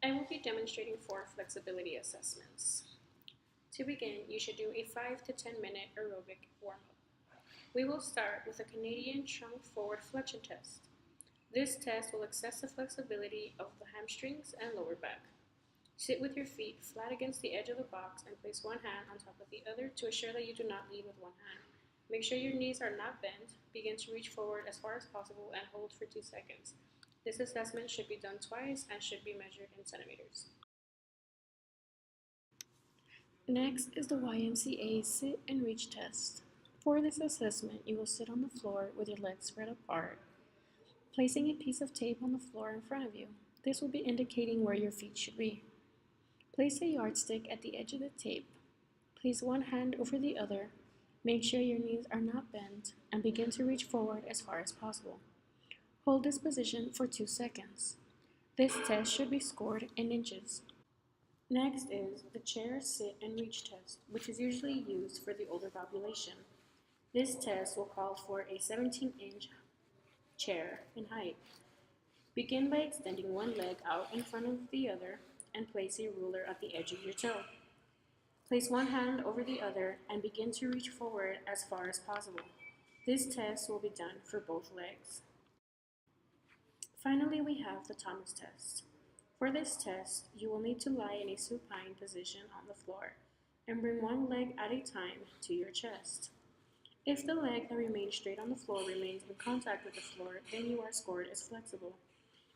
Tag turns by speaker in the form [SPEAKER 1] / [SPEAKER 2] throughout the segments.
[SPEAKER 1] I will be demonstrating 4 flexibility assessments. To begin, you should do a 5 to 10 minute aerobic warm-up. We will start with a Canadian trunk forward flexion test. This test will assess the flexibility of the hamstrings and lower back. Sit with your feet flat against the edge of the box and place one hand on top of the other to assure that you do not lead with one hand. Make sure your knees are not bent. Begin to reach forward as far as possible and hold for 2 seconds. This assessment should be done twice and should be measured in centimeters. Next is the YMCA sit and reach test. For this assessment, you will sit on the floor with your legs spread apart, placing a piece of tape on the floor in front of you. This will be indicating where your feet should be. Place a yardstick at the edge of the tape. Place one hand over the other. Make sure your knees are not bent and begin to reach forward as far as possible. Hold this position for 2 seconds. This test should be scored in inches. Next is the chair, sit, and reach test, which is usually used for the older population. This test will call for a 17-inch chair in height. Begin by extending one leg out in front of the other and place a ruler at the edge of your toe. Place one hand over the other and begin to reach forward as far as possible. This test will be done for both legs. Finally, we have the Thomas test. For this test, you will need to lie in a supine position on the floor and bring one leg at a time to your chest. If the leg that remains straight on the floor remains in contact with the floor, then you are scored as flexible.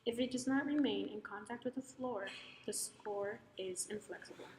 [SPEAKER 1] If it does not remain in contact with the floor, the score is inflexible.